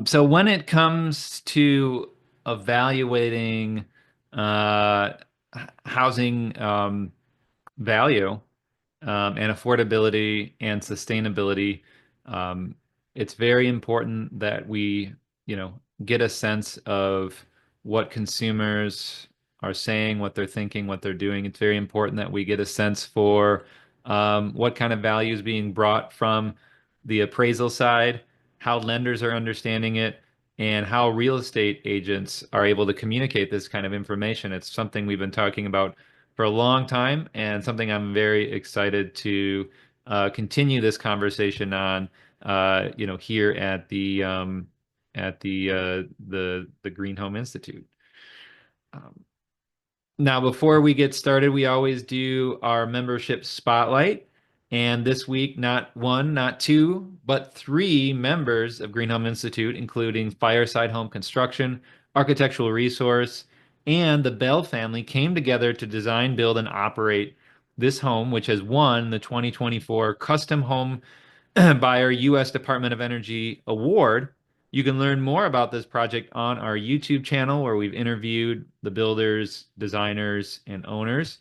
So when it comes to evaluating uh, housing value and affordability and sustainability, um, it's very important that we, get a sense of what consumers are saying, what they're thinking, what they're doing. It's very important that we get a sense for what kind of value is being brought from the appraisal side, how lenders are understanding it, and how real estate agents are able to communicate this kind of information. It's something we've been talking about for a long time, and something I'm very excited to continue this conversation on, here at the GreenHome Institute. Um, Now, before we get started, we always do our membership spotlight. And this week, not one, not two, but three members of GreenHome Institute, including Fireside Home Construction, Architectural Resource, and the Bell family, came together to design, build, and operate this home, which has won the 2024 Custom Home by our U.S. Department of Energy award. You can learn more about this project on our YouTube channel, where we've interviewed the builders, designers, and owners.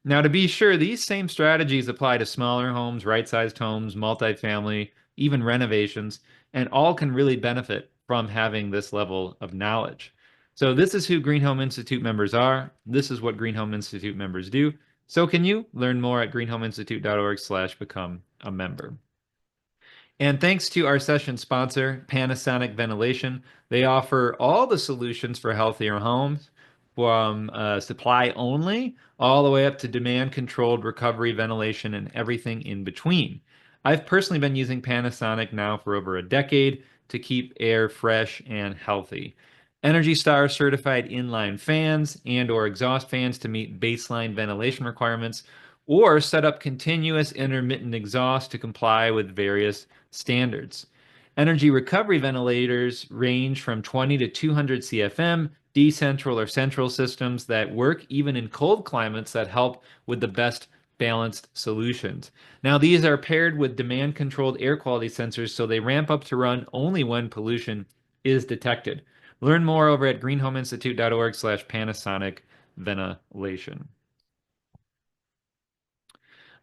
Now, to be sure, these same strategies apply to smaller homes, right-sized homes, multifamily, even renovations, and all can really benefit from having this level of knowledge. So this is who GreenHome Institute members are. This is what GreenHome Institute members do. So can you learn more at greenhomeinstitute.org/become a member. And thanks to our session sponsor, Panasonic Ventilation. They offer all the solutions for healthier homes, from supply only all the way up to demand-controlled recovery ventilation and everything in between. I've personally been using Panasonic now for over a decade to keep air fresh and healthy. Energy Star certified inline fans and/or exhaust fans to meet baseline ventilation requirements, or set up continuous intermittent exhaust to comply with various standards. Energy recovery ventilators range from 20 to 200 CFM, decentral or central systems that work even in cold climates that help with the best balanced solutions. Now, these are paired with demand-controlled air quality sensors, so they ramp up to run only when pollution is detected. Learn more over at greenhomeinstitute.org/Panasonic ventilation.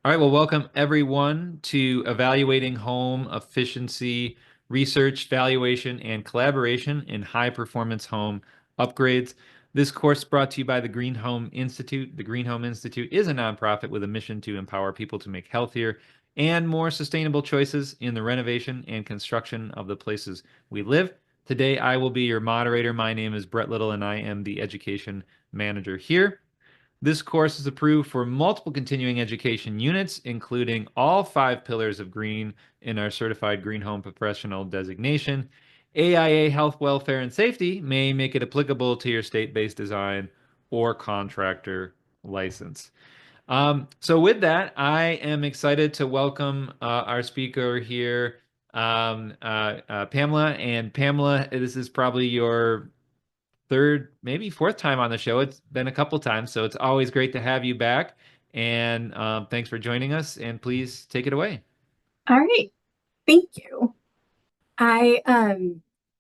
All right, well, welcome everyone to Evaluating Home Efficiency Research, Valuation, and Collaboration in High Performance Home Upgrades. This course is brought to you by the GreenHome Institute. The GreenHome Institute is a nonprofit with a mission to empower people to make healthier and more sustainable choices in the renovation and construction of the places we live. Today, I will be your moderator. My name is Brett Little, and I am the education manager here. This course is approved for multiple continuing education units, including all 5 pillars of green in our Certified Green Home Professional designation. AIA Health, Welfare, and Safety may make it applicable to your state-based design or contractor license. So with that, I am excited to welcome our speaker here, Pamela. And Pamela, this is probably your third, maybe fourth time on the show. It's been a couple times, so it's always great to have you back. And thanks for joining us. And please take it away. All right, thank you. I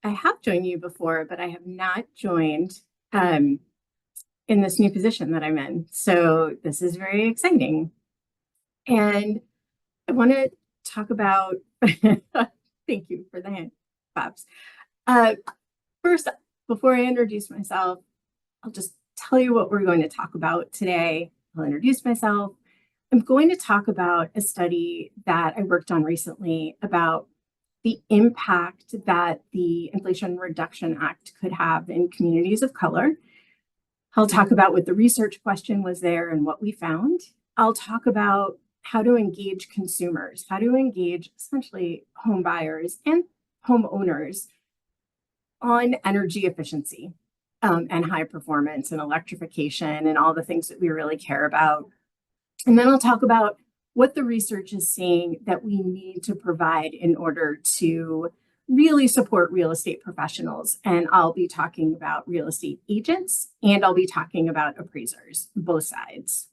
have joined you before, but I have not joined in this new position that I'm in. So this is very exciting. And I want to talk about, thank you for the hand claps. First, before I introduce myself, I'll just tell you what we're going to talk about today. I'll introduce myself. I'm going to talk about a study that I worked on recently about the impact that the Inflation Reduction Act could have in communities of color. I'll talk about what the research question was there and what we found. I'll talk about how to engage consumers, how to engage essentially home buyers and homeowners on energy efficiency and high performance and electrification and all the things that we really care about. And then I'll talk about what the research is saying that we need to provide in order to really support real estate professionals. And I'll be talking about real estate agents, and I'll be talking about appraisers, both sides.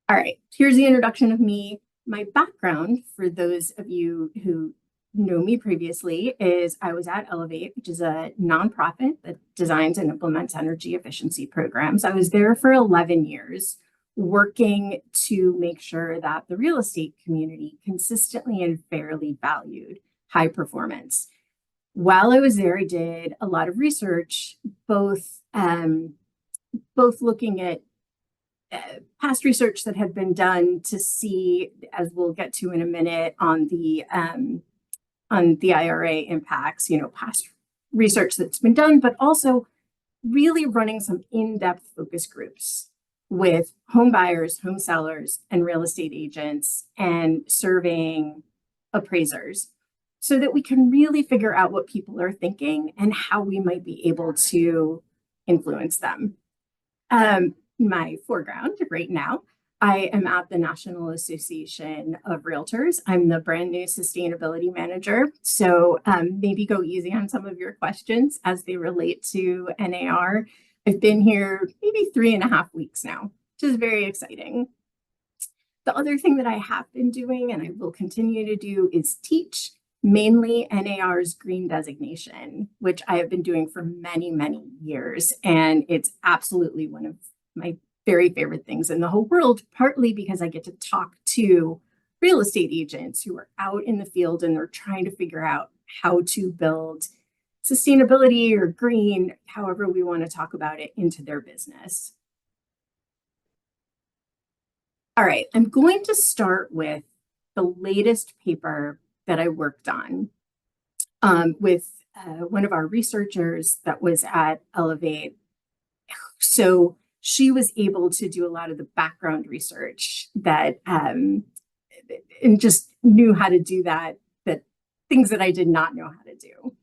All right, here's the introduction of me. My background, for those of you who know me previously is I was at Elevate, which is a nonprofit that designs and implements energy efficiency programs. I was there for 11 years, working to make sure that the real estate community consistently and fairly valued high performance. While I was there, I did a lot of research, both looking at past research that had been done to see, as we'll get to in a minute, on the IRA impacts, past research that's been done, but also really running some in-depth focus groups with home buyers, home sellers, and real estate agents, and surveying appraisers so that we can really figure out what people are thinking and how we might be able to influence them. My foreground right now, I am at the National Association of Realtors. I'm the brand new sustainability manager. So maybe go easy on some of your questions as they relate to NAR. I've been here maybe 3.5 weeks now, which is very exciting. The other thing that I have been doing, and I will continue to do, is teach mainly NAR's green designation, which I have been doing for many, many years. And it's absolutely one of my very favorite things in the whole world, partly because I get to talk to real estate agents who are out in the field and they're trying to figure out how to build sustainability or green, however we want to talk about it, into their business. All right, I'm going to start with the latest paper that I worked on with one of our researchers that was at Elevate. So she was able to do a lot of the background research that and just knew how to do that things that I did not know how to do.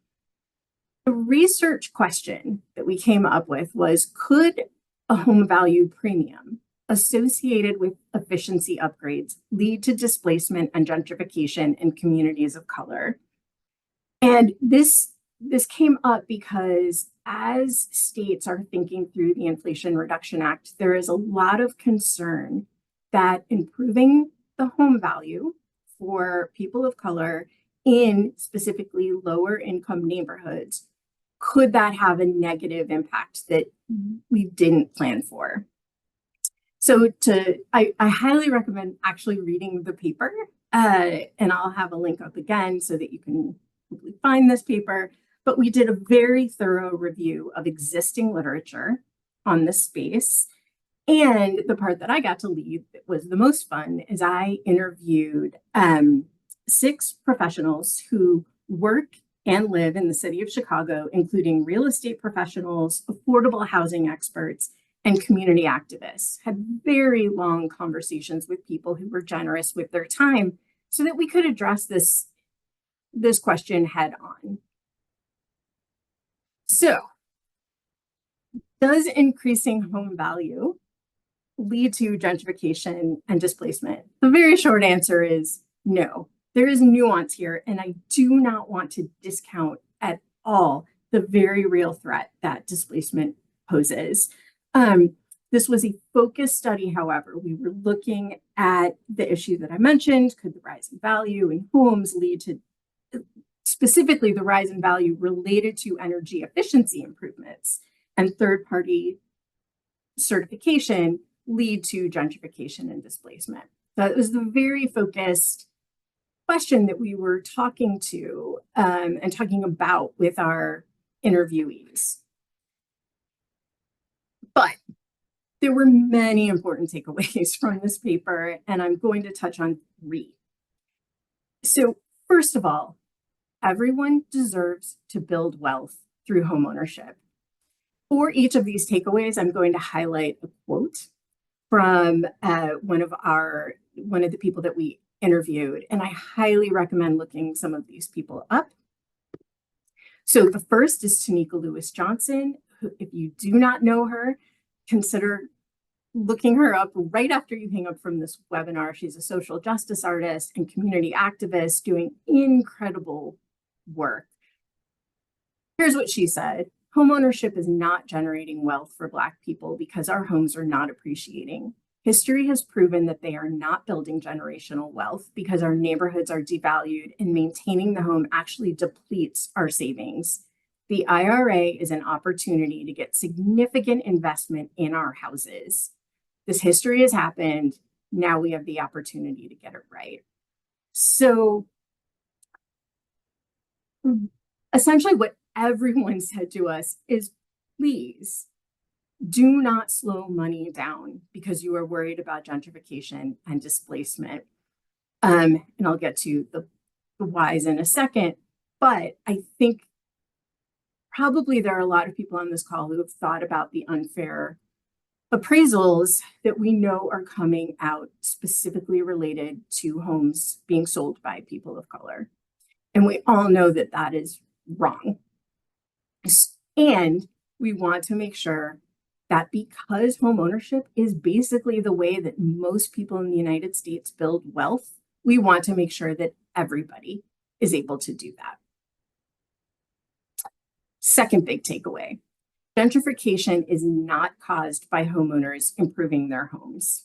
The research question that we came up with was, could a home value premium associated with efficiency upgrades lead to displacement and gentrification in communities of color? And this came up because as states are thinking through the Inflation Reduction Act, there is a lot of concern that improving the home value for people of color in specifically lower income neighborhoods, could that have a negative impact that we didn't plan for? So I highly recommend actually reading the paper, and I'll have a link up again so that you can find this paper. But we did a very thorough review of existing literature on this space. And the part that I got to lead that was the most fun is I interviewed 6 professionals who work and live in the city of Chicago, including real estate professionals, affordable housing experts, and community activists. Had very long conversations with people who were generous with their time so that we could address this question head on. So, does increasing home value lead to gentrification and displacement? The very short answer is no. There is nuance here, and I do not want to discount at all the very real threat that displacement poses. This was a focused study, however. We were looking at the issue that I mentioned. Could the rise in value in homes lead to specifically the rise in value related to energy efficiency improvements and third-party certification lead to gentrification and displacement? So it was the very focused question that we were talking to and talking about with our interviewees. But there were many important takeaways from this paper, and I'm going to touch on 3. So first of all, everyone deserves to build wealth through homeownership. For each of these takeaways, I'm going to highlight a quote from one of the people that we interviewed, and I highly recommend looking some of these people up. So the first is Tanika Lewis-Johnson, who, if you do not know her, consider looking her up right after you hang up from this webinar. She's a social justice artist and community activist doing incredible work. Here's what she said: homeownership is not generating wealth for Black people because our homes are not appreciating. History has proven that they are not building generational wealth because our neighborhoods are devalued and maintaining the home actually depletes our savings. The IRA is an opportunity to get significant investment in our houses. This history has happened. Now we have the opportunity to get it right. So essentially what everyone said to us is, please do not slow money down because you are worried about gentrification and displacement. And I'll get to the whys in a second, but I think probably there are a lot of people on this call who have thought about the unfair appraisals that we know are coming out specifically related to homes being sold by people of color. And we all know that that is wrong. And we want to make sure that because homeownership is basically the way that most people in the United States build wealth, we want to make sure that everybody is able to do that. Second big takeaway, gentrification is not caused by homeowners improving their homes.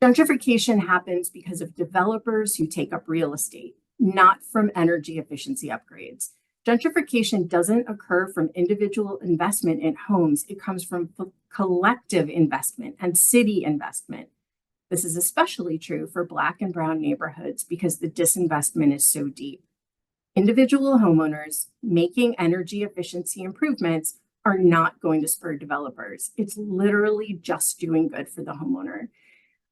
Gentrification happens because of developers who take up real estate, not from energy efficiency upgrades. Gentrification doesn't occur from individual investment in homes. It comes from collective investment and city investment. This is especially true for Black and Brown neighborhoods because the disinvestment is so deep. Individual homeowners making energy efficiency improvements are not going to spur developers. It's literally just doing good for the homeowner.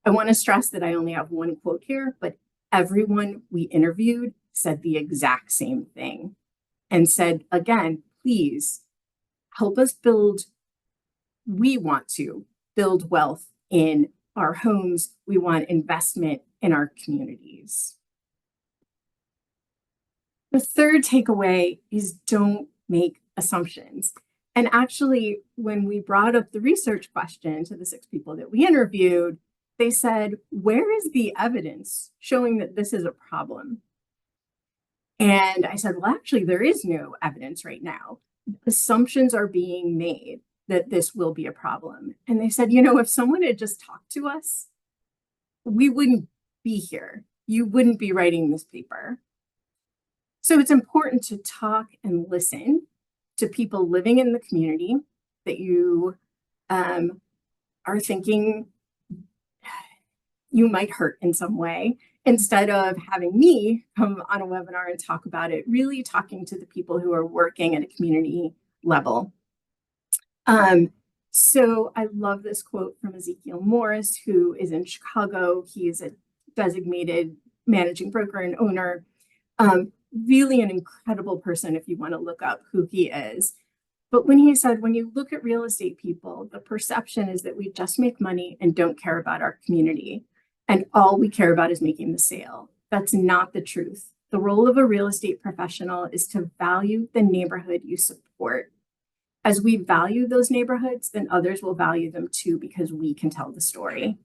I want to stress that I only have one quote here, but everyone we interviewed said the exact same thing and said, again, please help us build. We want to build wealth in our homes. We want investment in our communities. The third takeaway is don't make assumptions. And actually, when we brought up the research question to the 6 people that we interviewed, they said, where is the evidence showing that this is a problem? And I said, well, actually, there is no evidence right now. Assumptions are being made that this will be a problem. And they said, you know, if someone had just talked to us, we wouldn't be here. You wouldn't be writing this paper. So it's important to talk and listen to people living in the community that you are thinking you might hurt in some way, instead of having me come on a webinar and talk about it, really talking to the people who are working at a community level. So I love this quote from Ezekiel Morris, who is in Chicago. He is a designated managing broker and owner. Really an incredible person if you want to look up who he is. But when he said, when you look at real estate people, the perception is that we just make money and don't care about our community. And all we care about is making the sale. That's not the truth. The role of a real estate professional is to value the neighborhood you support. As we value those neighborhoods, then others will value them too, because we can tell the story.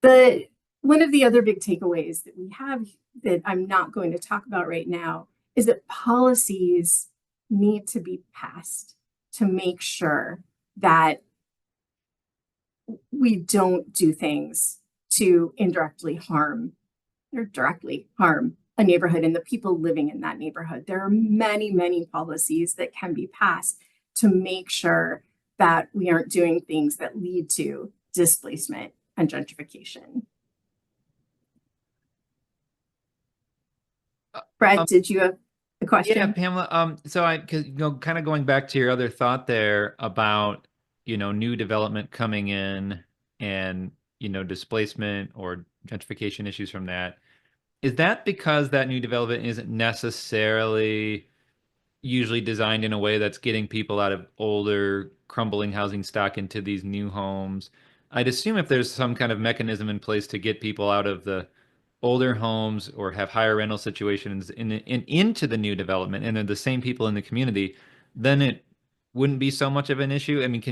One of the other big takeaways that we have that I'm not going to talk about right now is that policies need to be passed to make sure that we don't do things to indirectly harm or directly harm a neighborhood and the people living in that neighborhood. There are many, many policies that can be passed to make sure that we aren't doing things that lead to displacement and gentrification. Brett, did you have a question? Yeah, Pamela. So because kind of going back to your other thought there about new development coming in and displacement or gentrification issues from that. Is that because that new development isn't necessarily usually designed in a way that's getting people out of older, crumbling housing stock into these new homes? I'd assume if there's some kind of mechanism in place to get people out of the older homes or have higher rental situations into the new development, and they're the same people in the community, then it wouldn't be so much of an issue. I mean,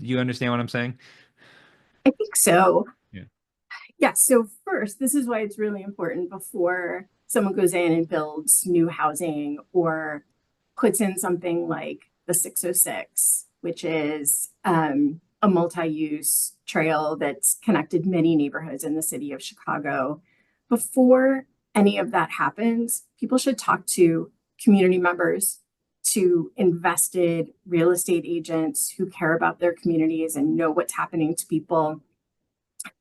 you understand what I'm saying? I think so. Yeah. Yeah. So first, this is why it's really important before someone goes in and builds new housing or puts in something like the 606, which is a a multi-use trail that's connected many neighborhoods in the city of Chicago. Before any of that happens, people should talk to community members, to invested real estate agents who care about their communities and know what's happening to people.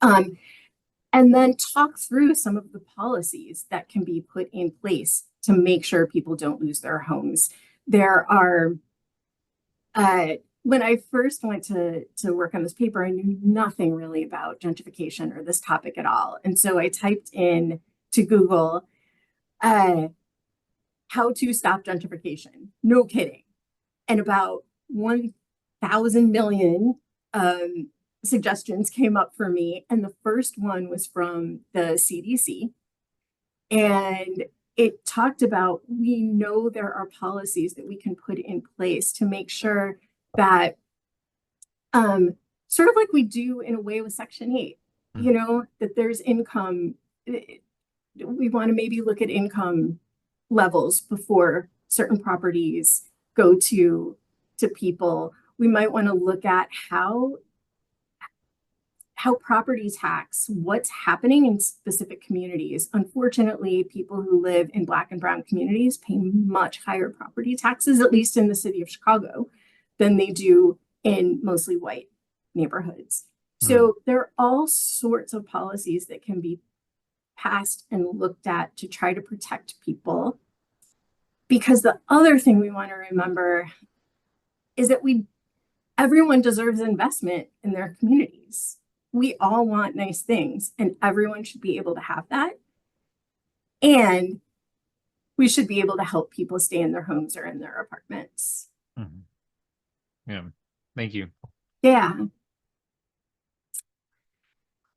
And then talk through some of the policies that can be put in place to make sure people don't lose their homes. There are, when I first went to work on this paper, I knew nothing really about gentrification or this topic at all. And so I typed in to Google, how to stop gentrification. No kidding. And about 1,000 million suggestions came up for me. And the first one was from the CDC. And it talked about, we know there are policies that we can put in place to make sure that, sort of like we do in a way with Section 8, you know, that there's income. We want to maybe look at income levels before certain properties go to people. We might want to look at how property tax, what's happening in specific communities. Unfortunately, people who live in Black and Brown communities pay much higher property taxes, at least in the city of Chicago, than they do in mostly white neighborhoods. So there are all sorts of policies that can be passed and looked at to try to protect people. Because the other thing we want to remember is that everyone deserves investment in their communities. We all want nice things, and everyone should be able to have that. And we should be able to help people stay in their homes or in their apartments. Yeah, thank you. Yeah.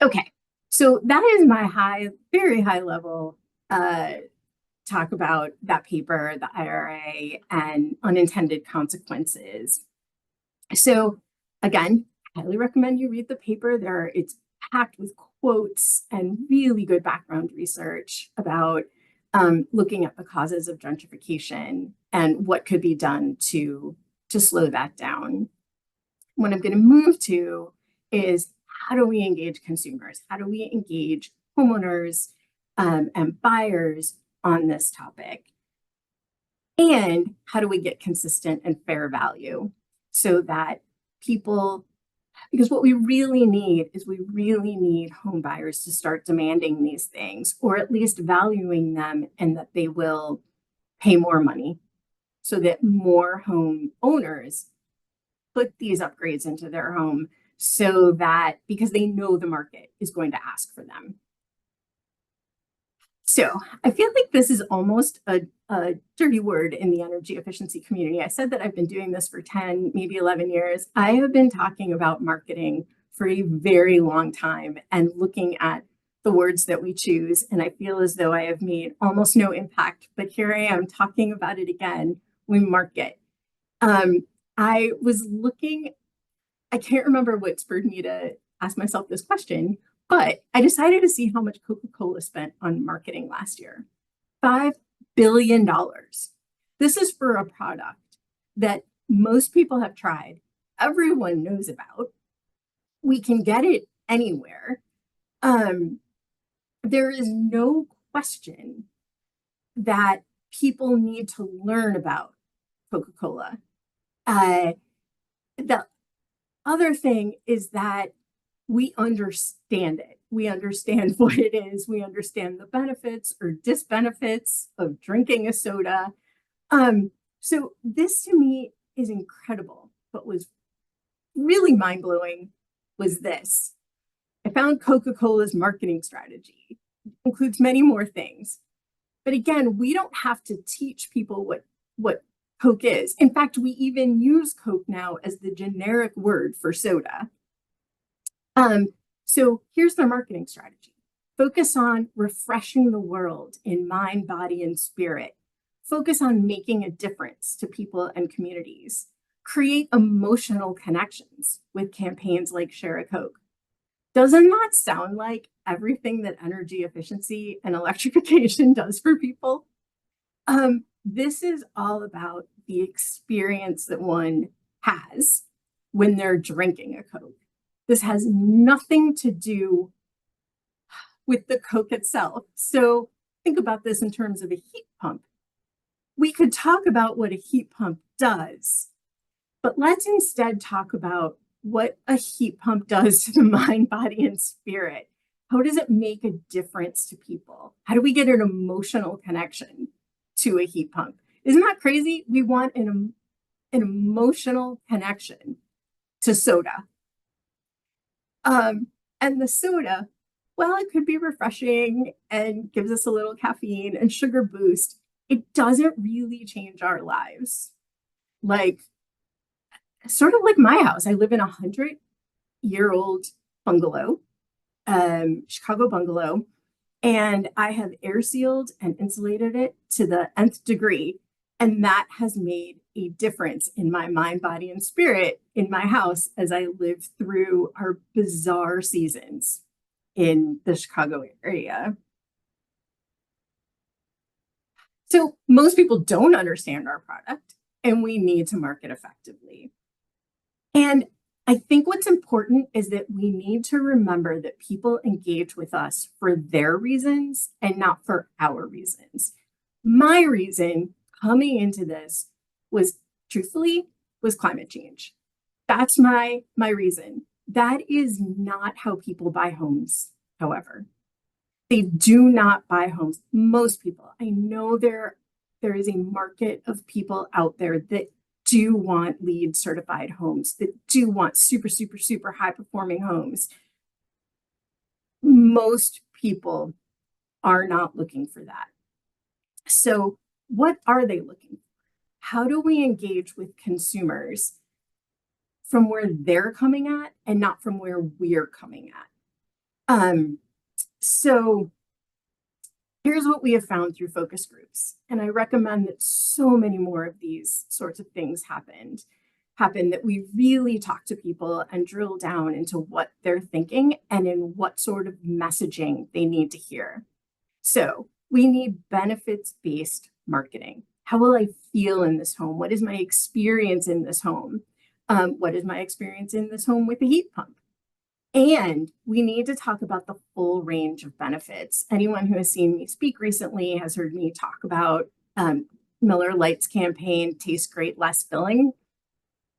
Okay, so that is my very high level talk about that paper, the IRA, and unintended consequences. So again, I highly recommend you read the paper. It's packed with quotes and really good background research about looking at the causes of gentrification and what could be done to slow that down. What I'm going to move to is, how do we engage consumers? How do we engage homeowners and buyers on this topic? And how do we get consistent and fair value so that people, because what we really need is we really need home buyers to start demanding these things, or at least valuing them, and that they will pay more money so that more home owners put these upgrades into their home, so that, because they know the market is going to ask for them. So I feel like this is almost a dirty word in the energy efficiency community. I said that I've been doing this for 10, maybe 11 years. I have been talking about marketing for a very long time and looking at the words that we choose. And I feel as though I have made almost no impact, but here I am talking about it again. We market. I was looking, I can't remember what spurred me to ask myself this question, but I decided to see how much Coca-Cola spent on marketing last year. $5 billion. This is for a product that most people have tried, everyone knows about. We can get it anywhere. There is no question that people need to learn about Coca-Cola. The other thing is that we understand it. We understand what it is. We understand the benefits or disbenefits of drinking a soda. So this to me is incredible. What was really mind-blowing was this. I found Coca-Cola's marketing strategy. It includes many more things. But again, we don't have to teach people what Coke is. In fact, we even use Coke now as the generic word for soda. So here's their marketing strategy. Focus on refreshing the world in mind, body, and spirit. Focus on making a difference to people and communities. Create emotional connections with campaigns like Share a Coke. Doesn't that sound like everything that energy efficiency and electrification does for people? This is all about the experience that one has when they're drinking a Coke. This has nothing to do with the Coke itself. So think about this in terms of a heat pump. We could talk about what a heat pump does, but let's instead talk about what a heat pump does to the mind, body, and spirit. How does it make a difference to people? How do we get an emotional connection to a heat pump? Isn't that crazy? We want an emotional connection to soda. And the soda, well, it could be refreshing and gives us a little caffeine and sugar boost. It doesn't really change our lives. Like, sort of like my house. I live in a 100-year-old bungalow, Chicago bungalow, and I have air sealed and insulated it to the nth degree. And that has made a difference in my mind, body, and spirit in my house as I live through our bizarre seasons in the Chicago area. So most people don't understand our product, and we need to market effectively. And I think what's important is that we need to remember that people engage with us for their reasons and not for our reasons. My reason coming into this was, truthfully, was climate change. That's my reason. That is not how people buy homes, however. They do not buy homes. Most people, I know there is a market of people out there that do want LEED certified homes, that do want super, super, super high performing homes. Most people are not looking for that. So what are they looking for? How do we engage with consumers from where they're coming at and not from where we're coming at? So here's what we have found through focus groups. And I recommend that so many more of these sorts of things happen, that we really talk to people and drill down into what they're thinking and in what sort of messaging they need to hear. So we need benefits-based marketing. How will I feel in this home? What is my experience in this home? What is my experience in this home with a heat pump? And we need to talk about the full range of benefits. Anyone who has seen me speak recently has heard me talk about Miller Lite's campaign, Taste Great, Less Filling.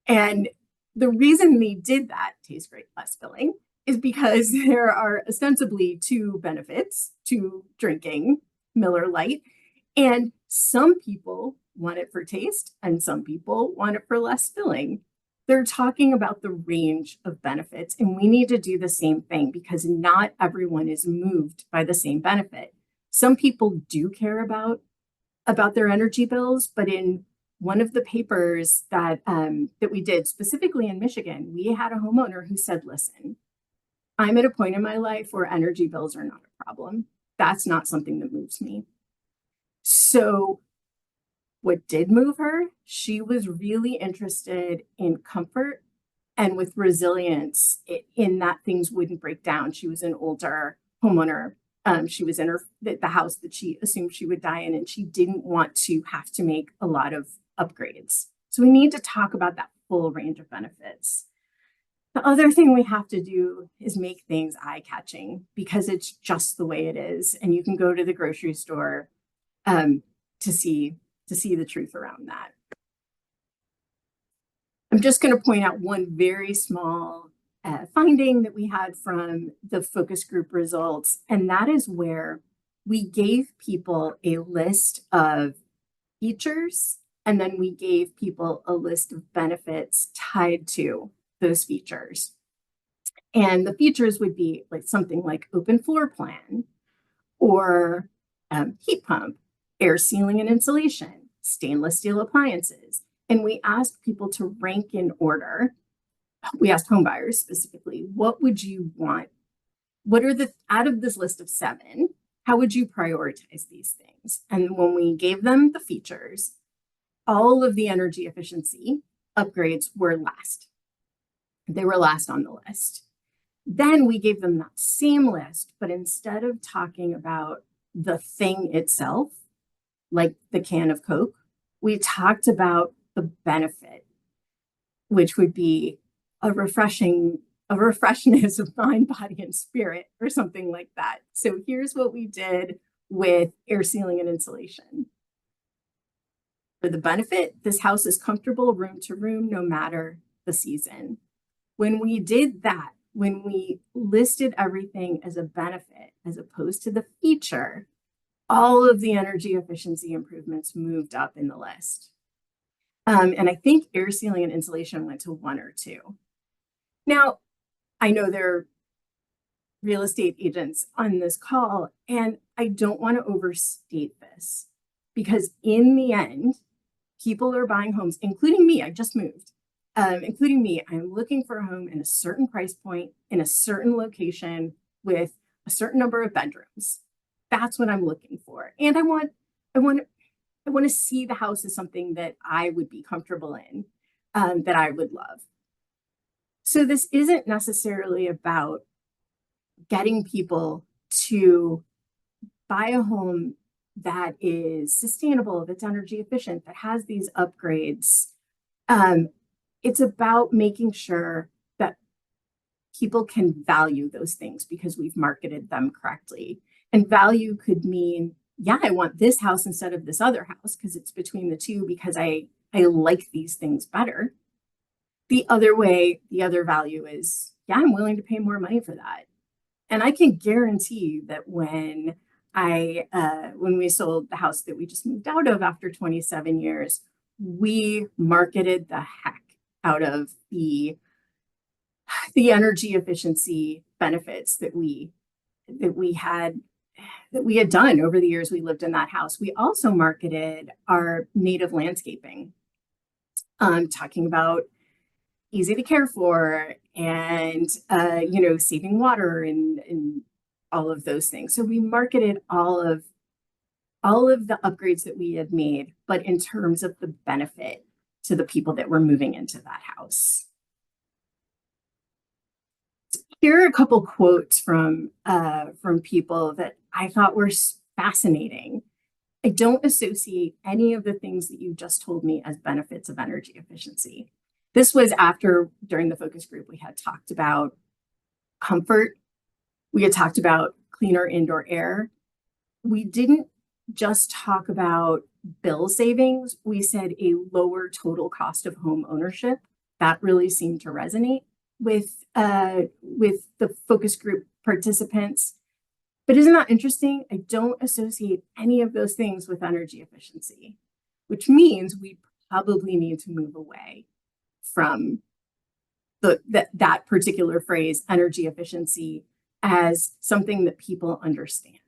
And the reason they did that, Taste Great, Less Filling, is because there are ostensibly two benefits to drinking Miller Lite. And some people want it for taste and some people want it for less filling. They're talking about the range of benefits, and we need to do the same thing because not everyone is moved by the same benefit. Some people do care about their energy bills, but in one of the papers that we did specifically in Michigan, we had a homeowner who said, listen, I'm at a point in my life where energy bills are not a problem. That's not something that moves me. So what did move her? She was really interested in comfort and with resilience in that things wouldn't break down. She was an older homeowner. She was in the house that she assumed she would die in, and she didn't want to have to make a lot of upgrades. So we need to talk about that full range of benefits. The other thing we have to do is make things eye-catching because it's just the way it is. And you can go to the grocery store to see the truth around that. I'm just going to point out one very small finding that we had from the focus group results, and that is where we gave people a list of features, and then we gave people a list of benefits tied to those features. And the features would be like something like open floor plan, or heat pump, air sealing and insulation, stainless steel appliances. And we asked people to rank in order. We asked home buyers specifically, what would you want? What are out of this list of 7, how would you prioritize these things? And when we gave them the features, all of the energy efficiency upgrades were last. They were last on the list. Then we gave them that same list, but instead of talking about the thing itself, like the can of Coke, we talked about the benefit, which would be a refreshing a freshness of mind, body, and spirit, or something like that. So here's what we did with air sealing and insulation. For the benefit, this house is comfortable room to room, no matter the season. When we did that, when we listed everything as a benefit, as opposed to the feature, all of the energy efficiency improvements moved up in the list. And I think air sealing and insulation went to 1 or 2. Now, I know there are real estate agents on this call, and I don't want to overstate this, because in the end, people are buying homes, including me. I just moved. Including me, I'm looking for a home in a certain price point, in a certain location, with a certain number of bedrooms. That's what I'm looking for. And I want to see the house as something that I would be comfortable in, that I would love. So this isn't necessarily about getting people to buy a home that is sustainable, that's energy efficient, that has these upgrades. It's about making sure that people can value those things because we've marketed them correctly. And value could mean, yeah, I want this house instead of this other house because it's between the two, because I like these things better. The other way, the other value is, yeah, I'm willing to pay more money for that. And I can guarantee that when we sold the house that we just moved out of after 27 years, we marketed the heck out of the energy efficiency benefits that we had done over the years we lived in that house. We also marketed our native landscaping, talking about easy to care for and saving water and all of those things. So we marketed all of the upgrades that we had made, but in terms of the benefit to the people that were moving into that house. Here are a couple quotes from people that I thought were fascinating. I don't associate any of the things that you just told me as benefits of energy efficiency. This was after, during the focus group, we had talked about comfort. We had talked about cleaner indoor air. We didn't just talk about bill savings. We said a lower total cost of home ownership. That really seemed to resonate with the focus group participants. But isn't that interesting? I don't associate any of those things with energy efficiency, which means we probably need to move away from that particular phrase, energy efficiency, as something that people understand.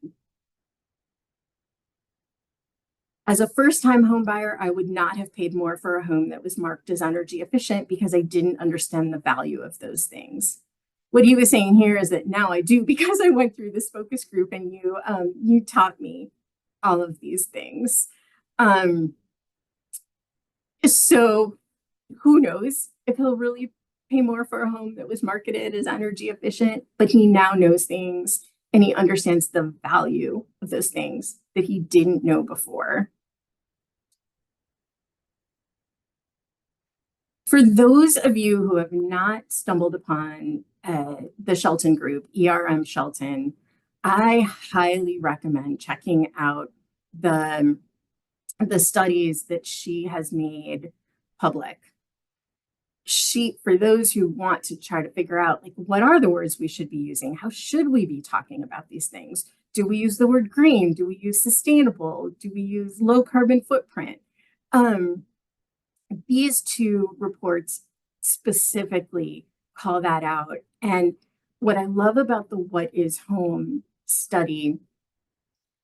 As a first-time home buyer, I would not have paid more for a home that was marked as energy efficient because I didn't understand the value of those things. What he was saying here is that now I do, because I went through this focus group and you taught me all of these things. So who knows if he'll really pay more for a home that was marketed as energy efficient, but he now knows things and he understands the value of those things that he didn't know before. For those of you who have not stumbled upon the Shelton Group, ERM Shelton, I highly recommend checking out the studies that she has made public. For those who want to try to figure out, like, what are the words we should be using? How should we be talking about these things? Do we use the word green? Do we use sustainable? Do we use low carbon footprint? These two reports specifically call that out. And what I love about the What is Home study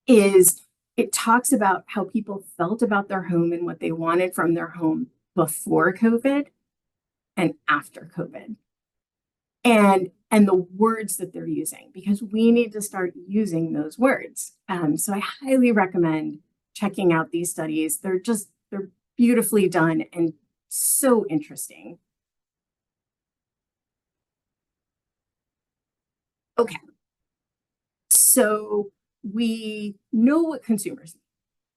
is it talks about how people felt about their home and what they wanted from their home before COVID and after COVID. And the words that they're using, because we need to start using those words. So I highly recommend checking out these studies. They're beautifully done and so interesting. Okay, so we know what consumers need.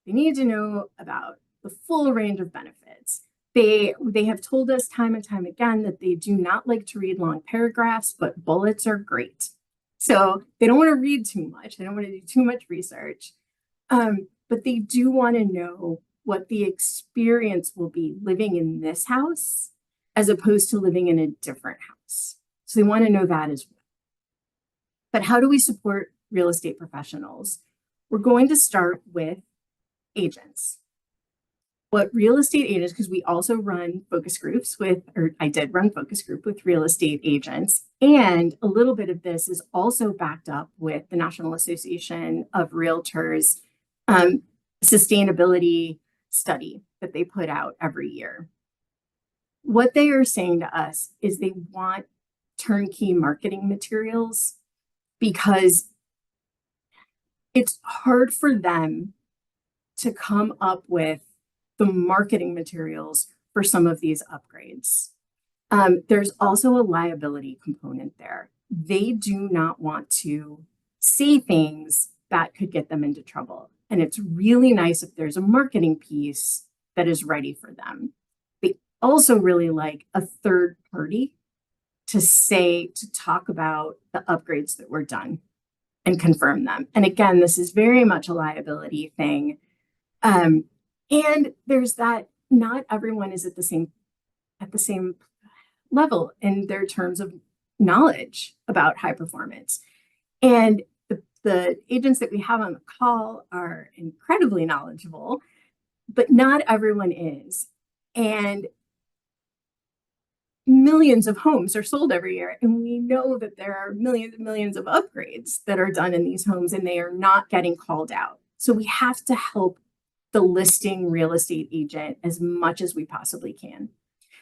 They need to know about the full range of benefits. They have told us time and time again that they do not like to read long paragraphs, but bullets are great. So they don't want to read too much. They don't want to do too much research. But they do want to know what the experience will be living in this house as opposed to living in a different house. So they want to know that as well. But how do we support real estate professionals? We're going to start with agents. What real estate agents, because we also run focus groups with, or I did run focus group with real estate agents. And a little bit of this is also backed up with the National Association of Realtors sustainability study that they put out every year. What they are saying to us is they want turnkey marketing materials because it's hard for them to come up with the marketing materials for some of these upgrades. There's also a liability component there. They do not want to say things that could get them into trouble. And it's really nice if there's a marketing piece that is ready for them. They also really like a third party to talk about the upgrades that were done and confirm them. And again, this is very much a liability thing. And there's that not everyone is at the same level in their terms of knowledge about high performance. And the agents that we have on the call are incredibly knowledgeable, but not everyone is. And millions of homes are sold every year. And we know that there are millions and millions of upgrades that are done in these homes and they are not getting called out. So we have to help the listing real estate agent as much as we possibly can.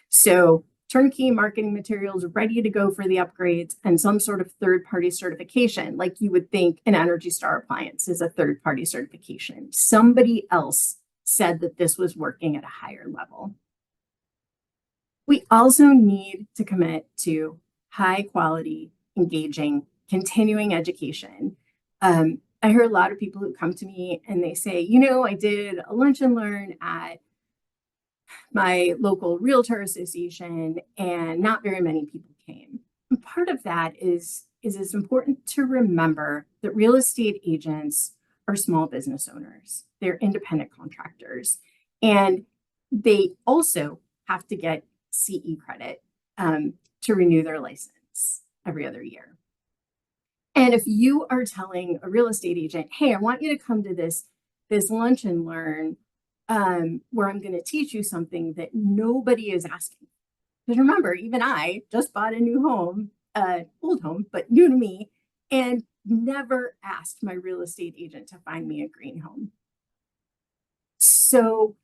So turnkey marketing materials ready to go for the upgrades and some sort of third-party certification, like you would think an Energy Star appliance is a third-party certification. Somebody else said that this was working at a higher level. We also need to commit to high quality, engaging, continuing education. I hear a lot of people who come to me and they say, you know, I did a lunch and learn at my local realtor association and not very many people came. And part of that is it's important to remember that real estate agents are small business owners. They're independent contractors. And they also have to get CE credit to renew their license every other year. And if you are telling a real estate agent, hey, I want you to come to this lunch and learn where I'm going to teach you something that nobody is asking. Because remember, even I just bought a new home, old home, but new to me, and never asked my real estate agent to find me a GreenHome. So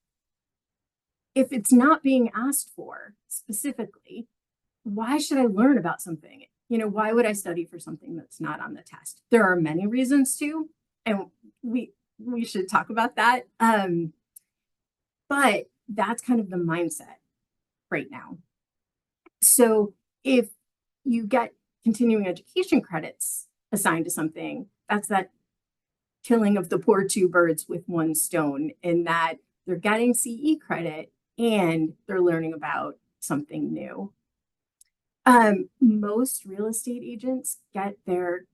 if it's not being asked for specifically, why should I learn about something? You know, why would I study for something that's not on the test? There are many reasons to, and we should talk about that. But that's kind of the mindset right now. So if you get continuing education credits assigned to something, that's that killing of the poor two birds with one stone, in that they're getting CE credit and they're learning about something new. Most real estate agents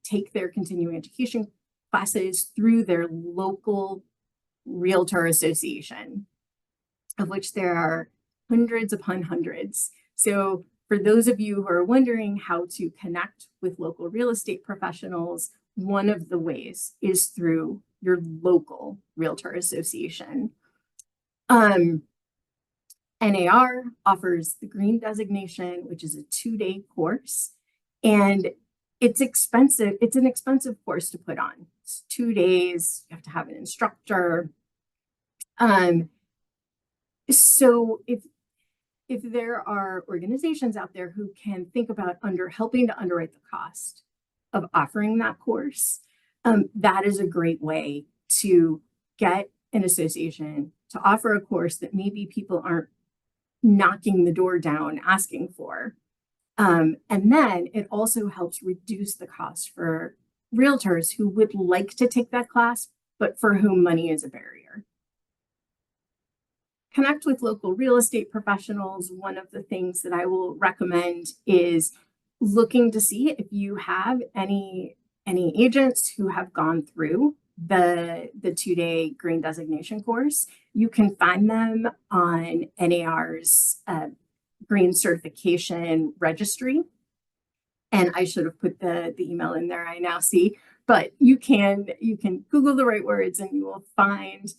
take their continuing education classes through their local realtor association, of which there are hundreds upon hundreds. So for those of you who are wondering how to connect with local real estate professionals, one of the ways is through your local realtor association. NAR offers the green designation, which is a 2-day course, and it's expensive. It's an expensive course to put on. It's 2 days. You have to have an instructor. So if there are organizations out there who can think about helping to underwrite the cost of offering that course, that is a great way to get an association to offer a course that maybe people aren't knocking the door down asking for. And then it also helps reduce the cost for realtors who would like to take that class, but for whom money is a barrier. connect with local real estate professionals. One of the things that I will recommend is looking to see if you have any agents who have gone through the 2-day green designation course. You can find them on NAR's green certification registry. And I should have put the email in there, I now see, but you can Google the right words and you will find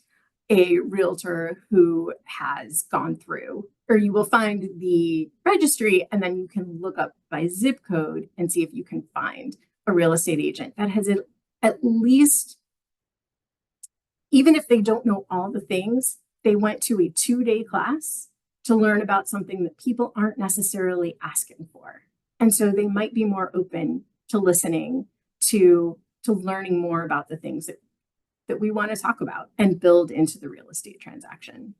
a realtor who has gone through, or you will find the registry, and then you can look up by zip code and see if you can find a real estate agent that has at least, even if they don't know all the things, they went to a 2-day class to learn about something that people aren't necessarily asking for. And so they might be more open to listening, to learning more about the things that we want to talk about and build into the real estate transaction.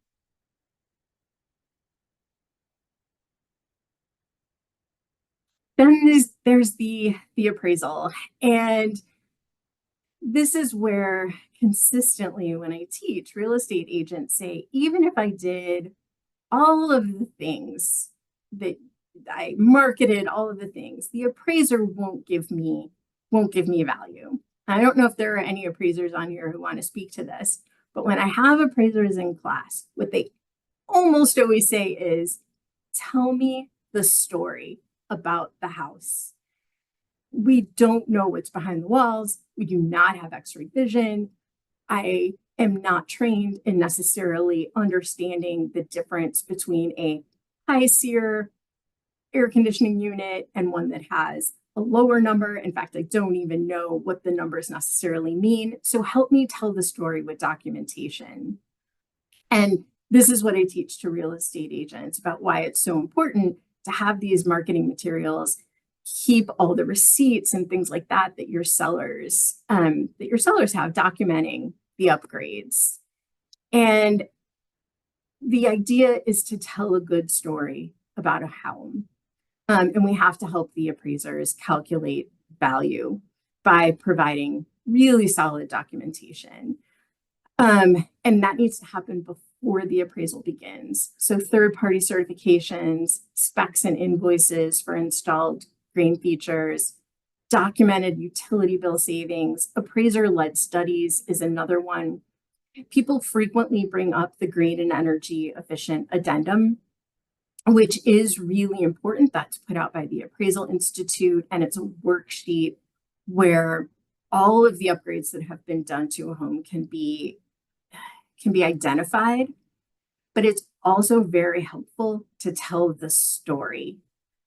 Then there's the appraisal. And this is where consistently when I teach, real estate agents say, even if I did all of the things that I marketed, all of the things, the appraiser won't give me value. I don't know if there are any appraisers on here who want to speak to this, but when I have appraisers in class, what they almost always say is, tell me the story about the house. We don't know what's behind the walls. We do not have X-ray vision. I am not trained in necessarily understanding the difference between a high SEER air conditioning unit and one that has a lower number. In fact, I don't even know what the numbers necessarily mean. So help me tell the story with documentation. And this is what I teach to real estate agents about why it's so important to have these marketing materials, keep all the receipts and things like that that your sellers have documenting the upgrades. And the idea is to tell a good story about a home. And we have to help the appraisers calculate value by providing really solid documentation. And that needs to happen before the appraisal begins. So third-party certifications, specs and invoices for installed green features, documented utility bill savings, appraiser-led studies is another one. People frequently bring up the green and energy efficient addendum, which is really important. That's put out by the Appraisal Institute, and it's a worksheet where all of the upgrades that have been done to a home can be identified, but it's also very helpful to tell the story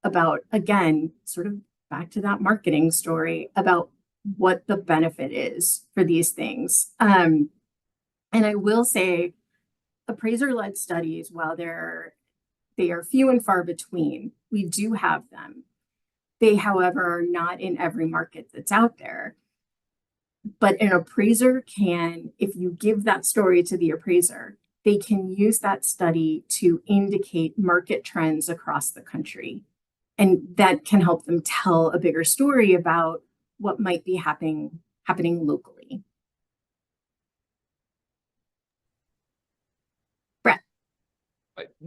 about, again, sort of back to that marketing story about what the benefit is for these things. And I will say appraiser-led studies, while they are few and far between, we do have them. They, however, are not in every market that's out there. But an appraiser can, if you give that story to the appraiser, they can use that study to indicate market trends across the country. And that can help them tell a bigger story about what might be happening locally. Brett.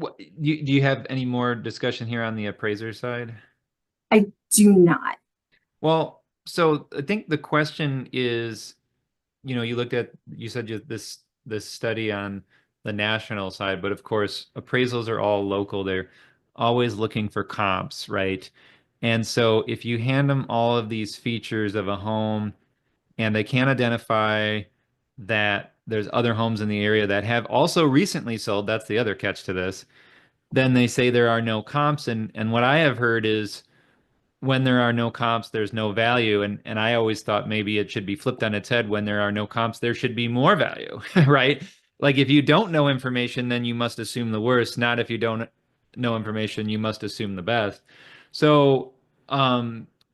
Do you have any more discussion here on the appraiser side? I do not. Well, so I think the question is, you said this study on the national side, but of course appraisals are all local. They're always looking for comps, right? And so if you hand them all of these features of a home and they can't identify that there's other homes in the area that have also recently sold, that's the other catch to this, then they say there are no comps. And what I have heard is, when there are no comps, there's no value. And I always thought maybe it should be flipped on its head. When there are no comps, there should be more value, right? Like if you don't know information, then you must assume the worst. Not if you don't know information, you must assume the best. So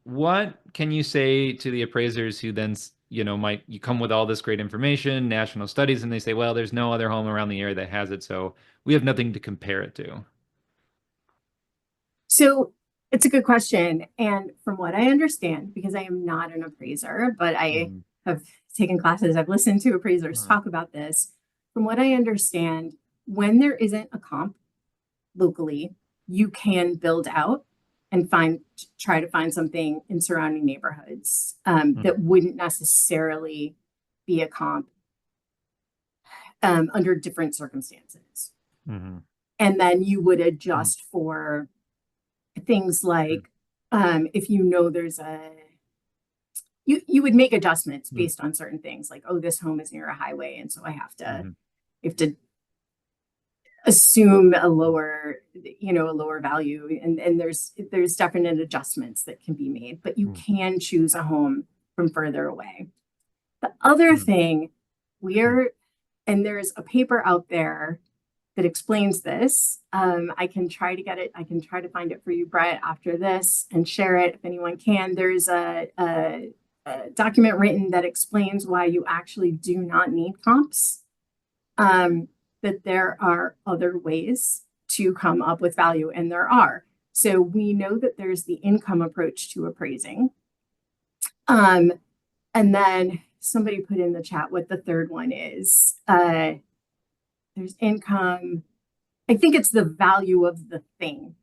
what can you say to the appraisers who then, you come with all this great information, national studies, and they say, well, there's no other home around the area that has it, so we have nothing to compare it to? So it's a good question. And from what I understand, because I am not an appraiser, but I have taken classes, I've listened to appraisers talk about this. From what I understand, when there isn't a comp locally, you can build out and try to find something in surrounding neighborhoods that wouldn't necessarily be a comp under different circumstances. And then you would adjust for things like if you know there's you would make adjustments based on certain things, like, oh, this home is near a highway, and so I have to assume a lower value, and there's definite adjustments that can be made, but you can choose a home from further away. The other thing, and there's a paper out there that explains this. I can try to get it. I can try to find it for you, Brett, after this and share it if anyone can. There's a document written that explains why you actually do not need comps, that there are other ways to come up with value, and there are. So we know that there's the income approach to appraising. And then somebody put in the chat what the third one is. There's income. I think it's the value of the thing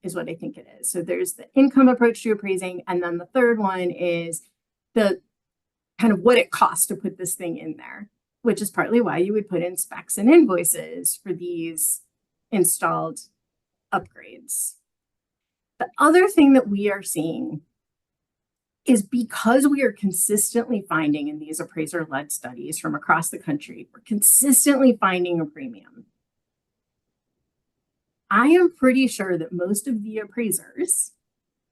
is what I think it is. So there's the income approach to appraising. And then the third one is the kind of what it costs to put this thing in there, which is partly why you would put in specs and invoices for these installed upgrades. The other thing that we are seeing is, because we are consistently finding in these appraiser-led studies from across the country, we're consistently finding a premium. I am pretty sure that most of the appraisers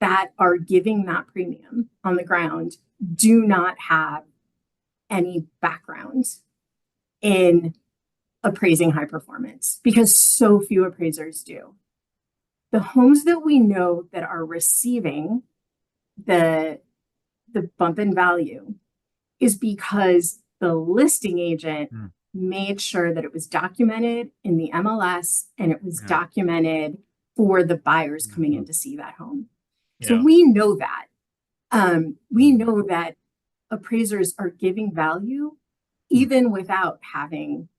that are giving that premium on the ground do not have any background in appraising high performance, because so few appraisers do. The homes that we know that are receiving the bump in value is because the listing agent made sure that it was documented in the MLS and it was documented for the buyers coming in to see that home. So we know that. We know that appraisers are giving value even without having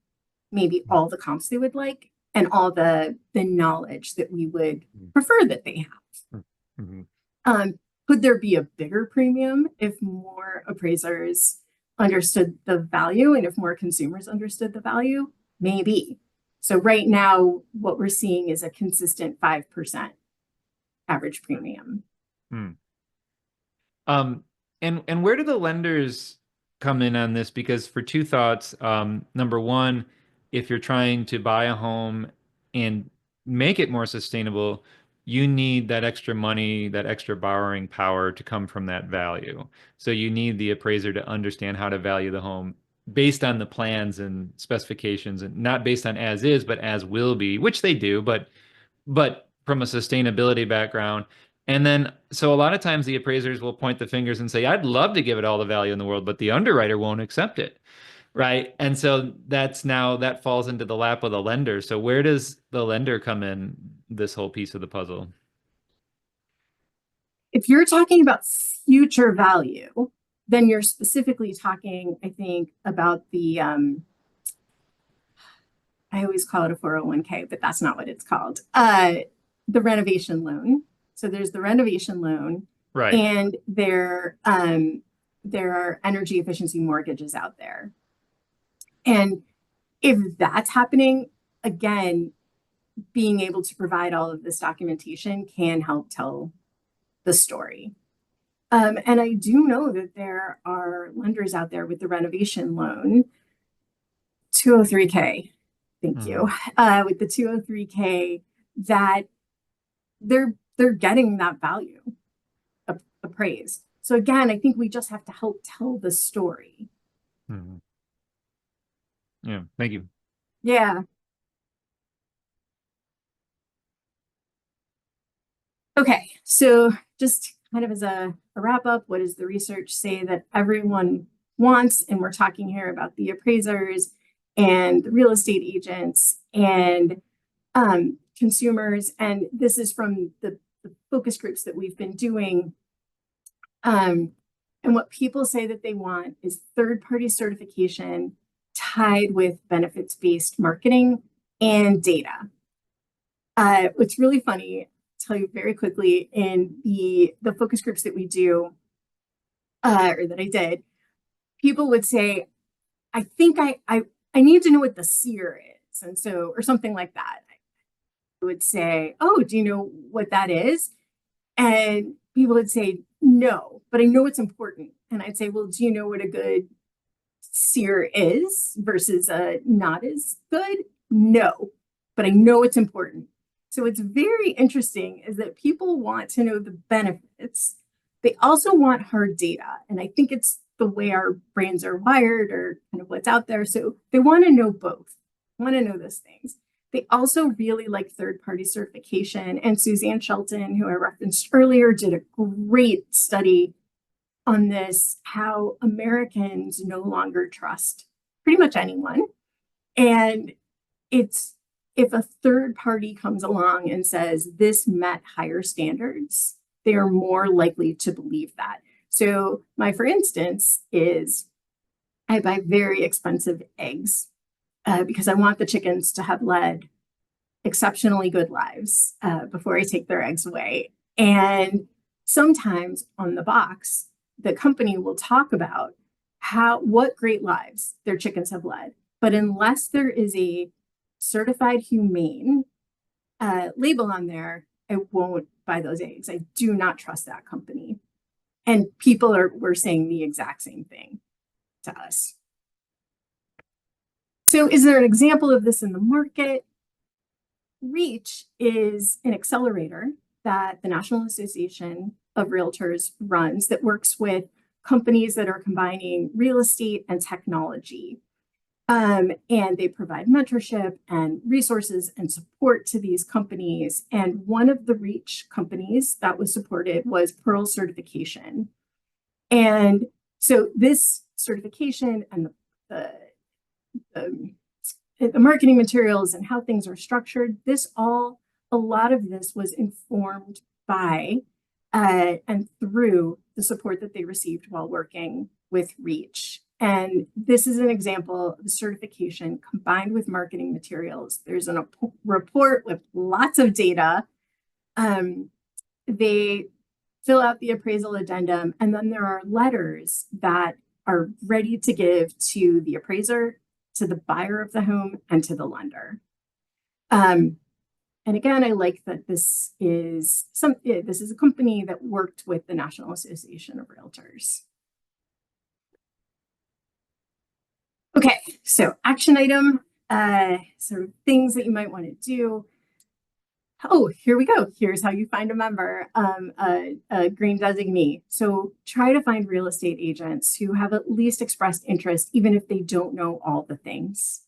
maybe all the comps they would like and all the knowledge that we would prefer that they have. Could there be a bigger premium if more appraisers understood the value and if more consumers understood the value? Maybe. So right now, what we're seeing is a consistent 5% average premium. And where do the lenders come in on this? Because for two thoughts, number one, if you're trying to buy a home and make it more sustainable, you need that extra money, that extra borrowing power to come from that value. So you need the appraiser to understand how to value the home based on the plans and specifications, and not based on as is, but as will be, which they do, but from a sustainability background. And then, so a lot of times the appraisers will point the fingers and say, I'd love to give it all the value in the world, but the underwriter won't accept it. Right. And so that falls into the lap of the lender. So where does the lender come in this whole piece of the puzzle? If you're talking about future value, then you're specifically talking, I think, about the, I always call it a 401k, but that's not what it's called. The renovation loan. So there's the renovation loan, right? And there are energy efficiency mortgages out there. And if that's happening, again, being able to provide all of this documentation can help tell the story. And I do know that there are lenders out there with the renovation loan, 203K, thank you, with the 203K, that they're getting that value appraised. So again, I think we just have to help tell the story. Yeah, thank you. Yeah. Okay, so just kind of as a wrap up, what does the research say that everyone wants? And we're talking here about the appraisers and the real estate agents and consumers. And this is from the focus groups that we've been doing. And what people say that they want is third-party certification tied with benefits-based marketing and data. What's really funny, I'll tell you very quickly, in the focus groups that we do, or that I did, people would say, I think I need to know what the SEER is. And so, or something like that. I would say, oh, do you know what that is? And people would say, no, but I know it's important. And I'd say, well, do you know what a good SEER is versus a not as good? No, but I know it's important. So it's very interesting is that people want to know the benefits. They also want hard data. And I think it's the way our brains are wired or kind of what's out there. So they want to know both, want to know those things. They also really like third-party certification. And Suzanne Shelton, who I referenced earlier, did a great study on this, how Americans no longer trust pretty much anyone. And it's if a third party comes along and says this met higher standards, they are more likely to believe that. So my, for instance, is I buy very expensive eggs because I want the chickens to have led exceptionally good lives before I take their eggs away. And sometimes on the box, the company will talk about what great lives their chickens have led. But unless there is a certified humane label on there, I won't buy those eggs. I do not trust that company. And people were saying the exact same thing to us. So is there an example of this in the market? REACH is an accelerator that the National Association of Realtors runs that works with companies that are combining real estate and technology. And they provide mentorship and resources and support to these companies. And one of the REACH companies that was supported was Pearl Certification. And so this certification and the marketing materials and how things are structured, a lot of this was informed by and through the support that they received while working with REACH. And this is an example of certification combined with marketing materials. There's a report with lots of data. They fill out the appraisal addendum, and then there are letters that are ready to give to the appraiser, to the buyer of the home, and to the lender. And again, I like that this is a company that worked with the National Association of Realtors. Okay, so action item, so things that you might want to do. Oh, here we go. Here's how you find a member, a green designee. So try to find real estate agents who have at least expressed interest, even if they don't know all the things.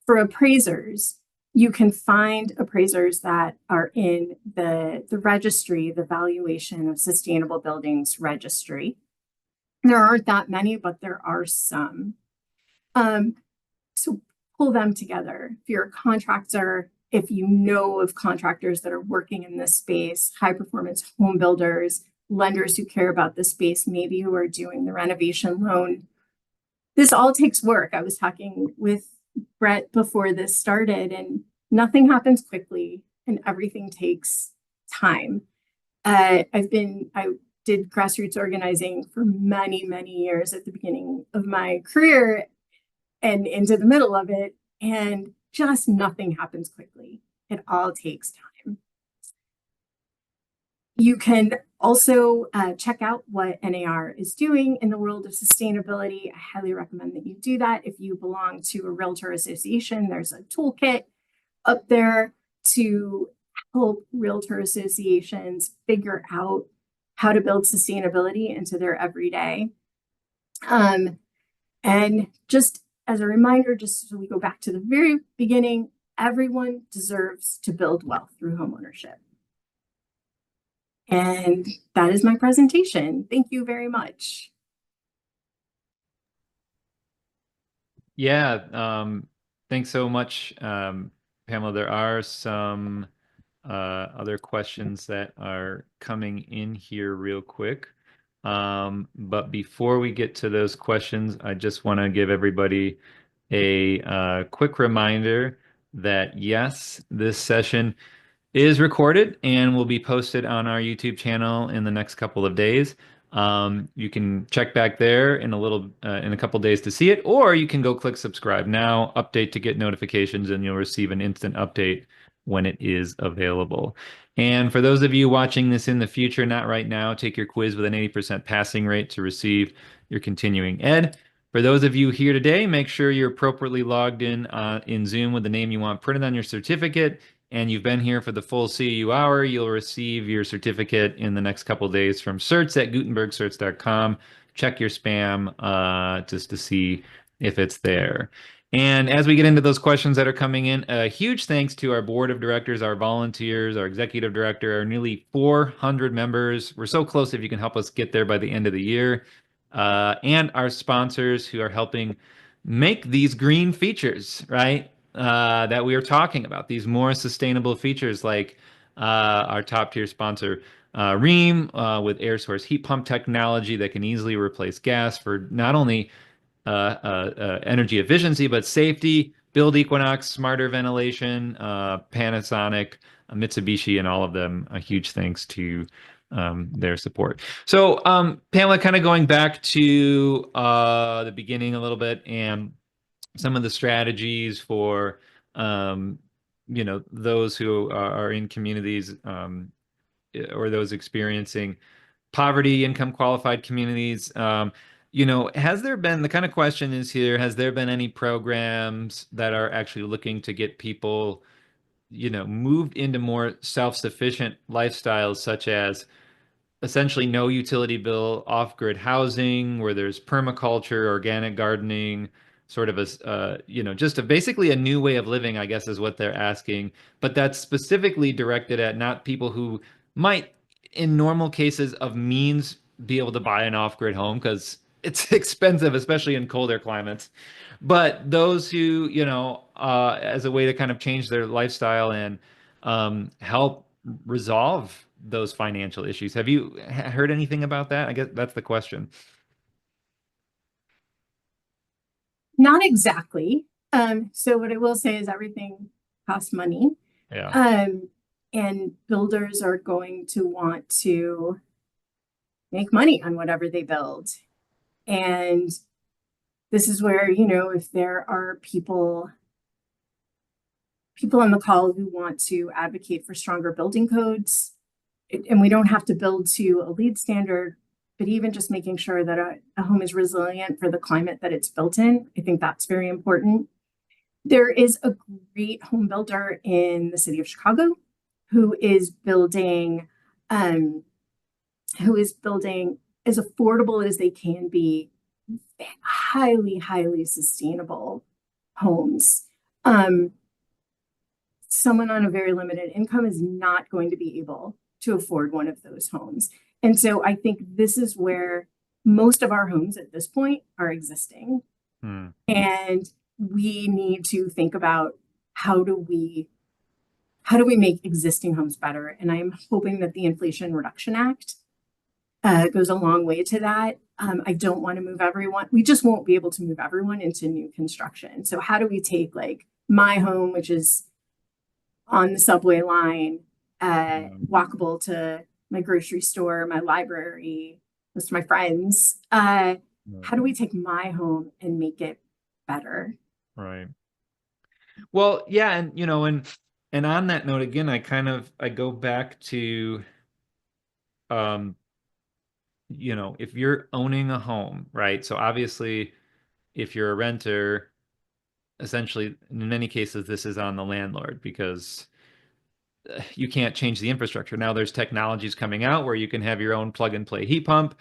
For appraisers, you can find appraisers that are in the registry, the Valuation of Sustainable Buildings registry. There aren't that many, but there are some. So pull them together. If you're a contractor, if you know of contractors that are working in this space, high performance home builders, lenders who care about the space, maybe who are doing the renovation loan. This all takes work. I was talking with Brett before this started, and nothing happens quickly and everything takes time. I did grassroots organizing for many, many years at the beginning of my career and into the middle of it, and just nothing happens quickly. It all takes time. You can also check out what NAR is doing in the world of sustainability. I highly recommend that you do that. If you belong to a realtor association, there's a toolkit up there to help realtor associations figure out how to build sustainability into their everyday. And just as a reminder, just so we go back to the very beginning, everyone deserves to build wealth through homeownership. And that is my presentation. Thank you very much. Yeah, thanks so much, Pamela. There are some other questions that are coming in here real quick. But before we get to those questions, I just want to give everybody a quick reminder that yes, this session is recorded and will be posted on our YouTube channel in the next couple of days. You can check back there in a couple days to see it, or you can go click subscribe now, update to get notifications, and you'll receive an instant update when it is available. And for those of you watching this in the future, not right now, take your quiz with an 80% passing rate to receive your continuing ed. For those of you here today, make sure you're appropriately logged in Zoom with the name you want printed on your certificate, and you've been here for the full CEU hour. You'll receive your certificate in the next couple of days from certs@gutenbergcerts.com. Check your spam just to see if it's there. And as we get into those questions that are coming in, a huge thanks to our board of directors, our volunteers, our executive director, our nearly 400 members. We're so close if you can help us get there by the end of the year. And our sponsors who are helping make these green features, right? That we are talking about, these more sustainable features like our top tier sponsor, Rheem, with air source heat pump technology that can easily replace gas for not only energy efficiency, but safety. Build Equinox, smarter ventilation, Panasonic, Mitsubishi, and all of them. A huge thanks to their support. So, Pamela, kind of going back to the beginning a little bit and some of the strategies for those who are in communities or those experiencing poverty, income qualified communities. Has there been, the kind of question is here, has there been any programs that are actually looking to get people, moved into more self-sufficient lifestyles, such as essentially no utility bill, off-grid housing, where there's permaculture, organic gardening, sort of just basically a new way of living, I guess, is what they're asking. But that's specifically directed at not people who might, in normal cases of means, be able to buy an off-grid home because it's expensive, especially in colder climates. But those who, as a way to kind of change their lifestyle and help resolve those financial issues. Have you heard anything about that? I guess that's the question. Not exactly. So what I will say is everything costs money. Yeah. And builders are going to want to make money on whatever they build. And this is where, if there are people on the call who want to advocate for stronger building codes, and we don't have to build to a LEED standard, but even just making sure that a home is resilient for the climate that it's built in, I think that's very important. There is a great home builder in the city of Chicago who is building as affordable as they can be, highly, highly sustainable homes. Someone on a very limited income is not going to be able to afford one of those homes. And so I think this is where most of our homes at this point are existing. And we need to think about how do we make existing homes better? And I'm hoping that the Inflation Reduction Act goes a long way to that. I don't want to move everyone. We just won't be able to move everyone into new construction. So how do we take like my home, which is on the subway line, walkable to my grocery store, my library, most of my friends. How do we take my home and make it better? Right. Well, yeah, and on that note, again, I go back to if you're owning a home, right? So obviously, if you're a renter, essentially, in many cases, this is on the landlord because you can't change the infrastructure. Now there's technologies coming out where you can have your own plug and play heat pump.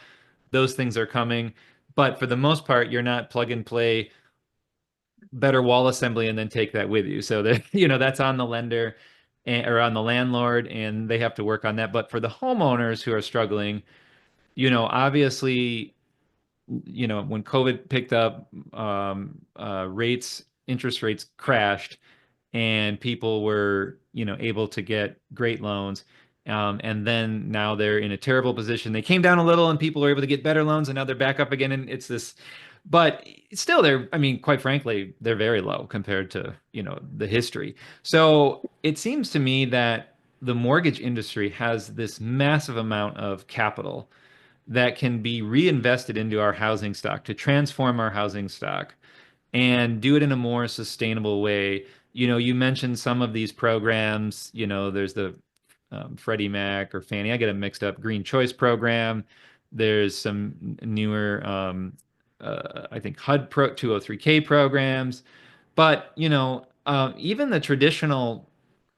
Those things are coming. But for the most part, you're not plug and play better wall assembly and then take that with you. So that, that's on the lender or on the landlord, and they have to work on that. But for the homeowners who are struggling, obviously, when COVID picked up, interest rates crashed, and people were, able to get great loans. And then now they're in a terrible position. They came down a little and people are able to get better loans, and now they're back up again. And it's this but still they're, I mean, quite frankly, they're very low compared to, the history. So it seems to me that the mortgage industry has this massive amount of capital that can be reinvested into our housing stock to transform our housing stock and do it in a more sustainable way. You mentioned some of these programs. There's the Freddie Mac or Fannie, I get them mixed up, Green Choice program. There's some newer, I think HUD 203K programs. But, even the traditional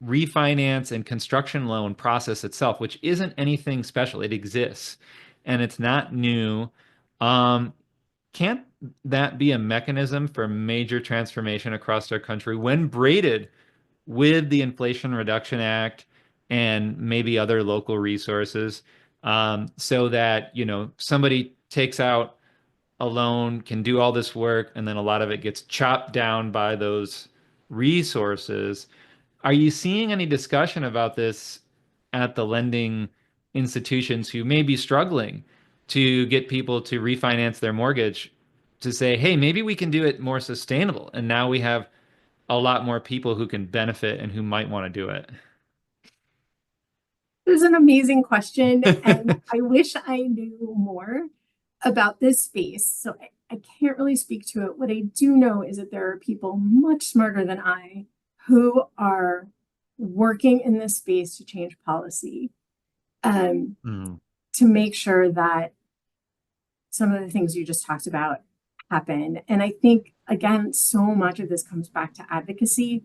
refinance and construction loan process itself, which isn't anything special, it exists and it's not new. Um, can't that be a mechanism for major transformation across our country when braided with the Inflation Reduction Act and maybe other local resources, so that, somebody takes out a loan, can do all this work, and then a lot of it gets chopped down by those resources? Are you seeing any discussion about this at the lending institutions who may be struggling to get people to refinance their mortgage, to say, hey, maybe we can do it more sustainable? And now we have a lot more people who can benefit and who might want to do it. It was an amazing question, and I wish I knew more about this space. So I can't really speak to it. What I do know is that there are people much smarter than I who are working in this space to change policy, Mm. to make sure that some of the things you just talked about happen. And I think, again, so much of this comes back to advocacy.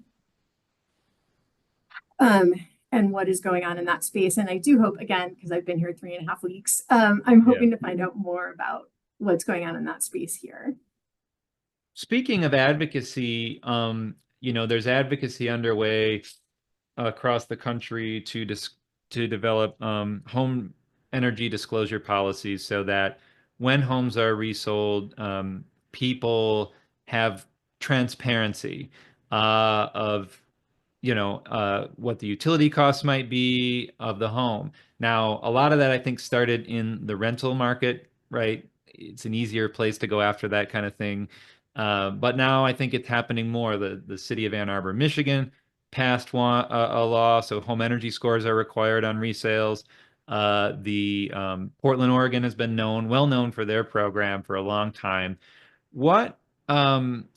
And what is going on in that space. And I do hope, again, because I've been here 3.5 weeks, I'm hoping to find out more about what's going on in that space here. Speaking of advocacy, there's advocacy underway across the country to develop home energy disclosure policies so that when homes are resold, people have transparency of what the utility costs might be of the home. Now, a lot of that I think started in the rental market, right? It's an easier place to go after that kind of thing. But now I think it's happening more. The city of Ann Arbor, Michigan passed a law, so home energy scores are required on resales. The Portland, Oregon has been well known for their program for a long time. What um,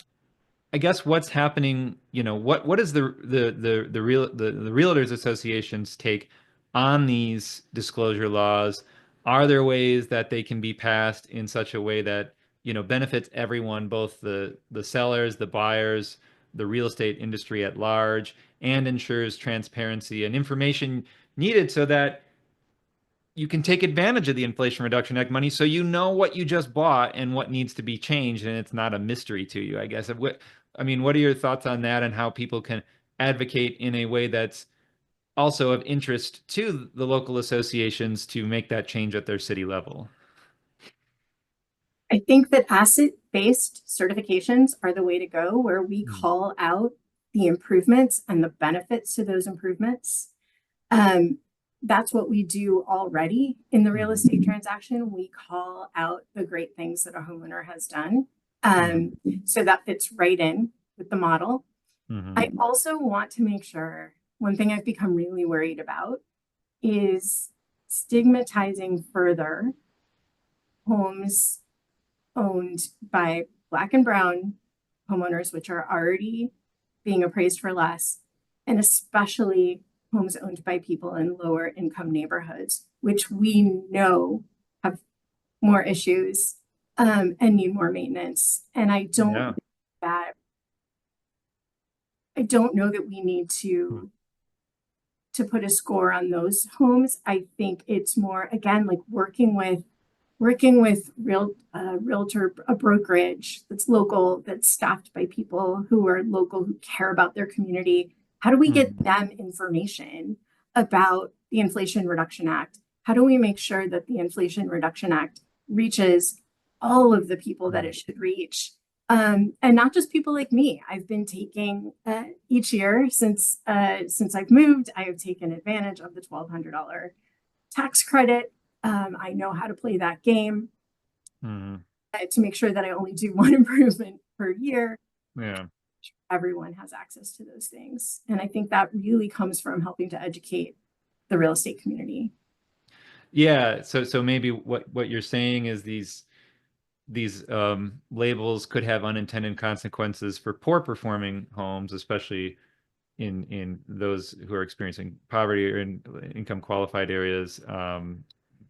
I guess what's happening, what is the Realtors Association's take on these disclosure laws? Are there ways that they can be passed in such a way that, benefits everyone, both the sellers, the buyers, the real estate industry at large, and ensures transparency and information needed so that you can take advantage of the Inflation Reduction Act money, so you know what you just bought and what needs to be changed, and it's not a mystery to you, I guess. I mean, what are your thoughts on that and how people can advocate in a way that's also of interest to the local associations to make that change at their city level? I think that asset-based certifications are the way to go, where we Hmm. call out the improvements and the benefits to those improvements. That's what we do already in the real estate transaction. We call out the great things that a homeowner has done. So that fits right in with the model. Mm-hmm. I also want to make sure, one thing I've become really worried about is stigmatizing further homes owned by Black and Brown homeowners, which are already being appraised for less, and especially homes owned by people in lower income neighborhoods, which we know have more issues, and need more maintenance. And Yeah. that I don't know that we need Hmm. to put a score on those homes. I think it's more, again, like working with realtor, a brokerage that's local, that's staffed by people who are local, who care about their community. How do we get them information about the Inflation Reduction Act? How do we make sure that the Inflation Reduction Act reaches all of the people that it should reach? And not just people like me. I've been taking each year since I've moved, I have taken advantage of the $1,200 tax credit. I know how to play that game. Hmm. to make sure that I only do one improvement per year. Yeah. Everyone has access to those things. And I think that really comes from helping to educate the real estate community. Yeah. So maybe what you're saying is these labels could have unintended consequences for poor performing homes, especially in those who are experiencing poverty or in income qualified areas,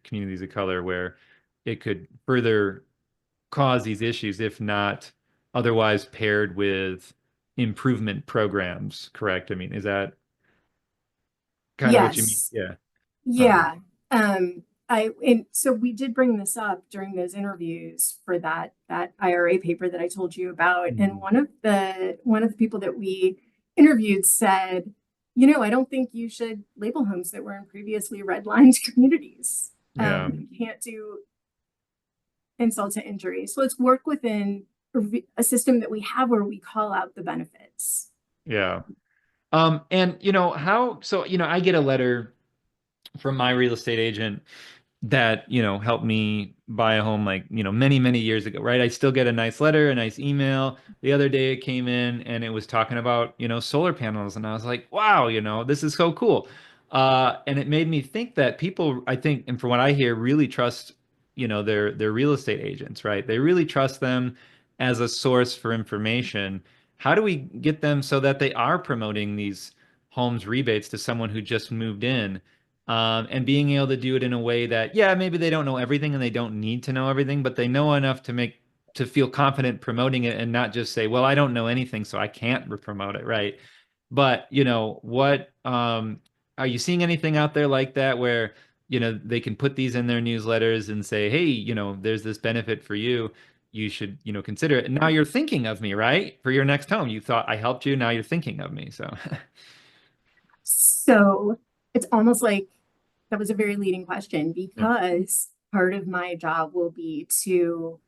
communities of color, where it could further cause these issues if not otherwise paired with improvement programs, correct? I mean, is that kind of what you mean? Yes. Yeah. Yeah. And so we did bring this up during those interviews for that IRA paper that I told you about. And one of the people that we interviewed said, I don't think you should label homes that were in previously redlined communities. Yeah. You can't do insult to injury. So let's work within a system that we have where we call out the benefits. Yeah. And I get a letter from my real estate agent that, helped me buy a home like, many, many years ago, right? I still get a nice letter, a nice email. The other day it came in and it was talking about, solar panels. And I was like, wow, this is so cool. And it made me think that people, I think, and from what I hear, really trust, their real estate agents, right? They really trust them as a source for information. How do we get them so that they are promoting these homes rebates to someone who just moved in? And being able to do it in a way that, yeah, maybe they don't know everything and they don't need to know everything, but they know enough to feel confident promoting it and not just say, well, I don't know anything, so I can't promote it, right? But, what are you seeing anything out there like that where, they can put these in their newsletters and say, hey, there's this benefit for you. You should, consider it. And now you're thinking of me, right? For your next home. You thought I helped you. Now you're thinking of me. So, So it's almost like that was a very leading question, yeah. because part of my job will be to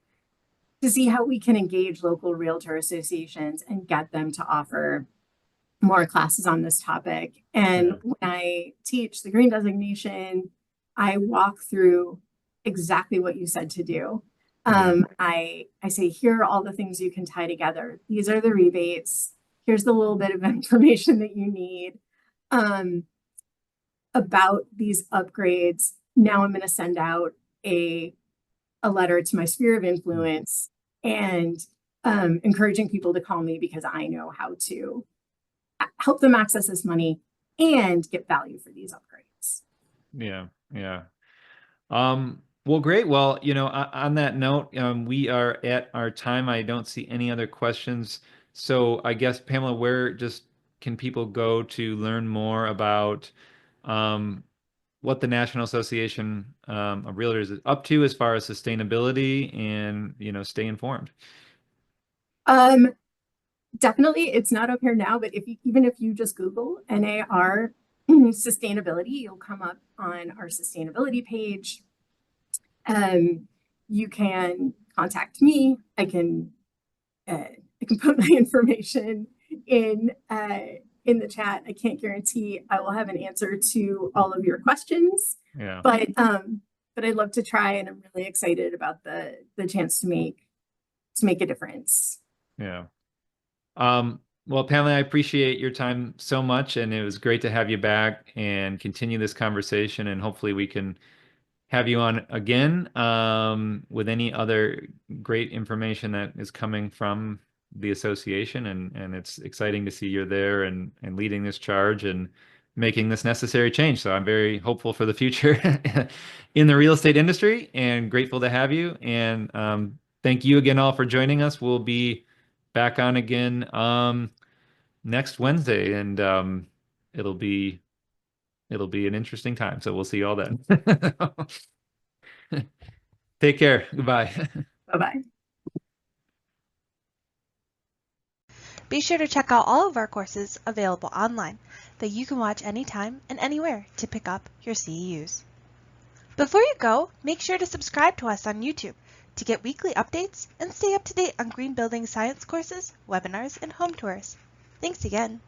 see how we can engage local realtor associations and get them to offer more classes on this topic. And Yeah. when I teach the green designation, I walk through exactly what you said to do. Yeah. I say, here are all the things you can tie together. These are the rebates. Here's the little bit of information that you need about these upgrades. Now I'm going to send out a letter to my sphere of influence and encouraging people to call me, because I know how to help them access this money and get value for these upgrades. Yeah. Yeah. Well, great. Well, on that note, we are at our time. I don't see any other questions. So I guess, Pamela, where just can people go to learn more about what the National Association of Realtors is up to as far as sustainability and, stay informed? Um, Definitely, it's not up here now, but even if you just Google NAR sustainability, you'll come up on our sustainability page. You can contact me. I can put my information in the chat. I can't guarantee I will have an answer to all of your questions, Yeah. but I'd love to try, and I'm really excited about the chance to make a difference. Yeah. Well, Pamela, I appreciate your time so much, and it was great to have you back and continue this conversation. And hopefully we can have you on again with any other great information that is coming from the association. And it's exciting to see you're there and leading this charge and making this necessary change. So I'm very hopeful for the future in the real estate industry and grateful to have you. And thank you again all for joining us. We'll be back on again next Wednesday, and it'll be an interesting time. So we'll see you all then. Take care. Goodbye. Bye-bye. Be sure to check out all of our courses available online that you can watch anytime and anywhere to pick up your CEUs. Before you go, make sure to subscribe to us on YouTube to get weekly updates and stay up to date on green building science courses, webinars, and home tours. Thanks again.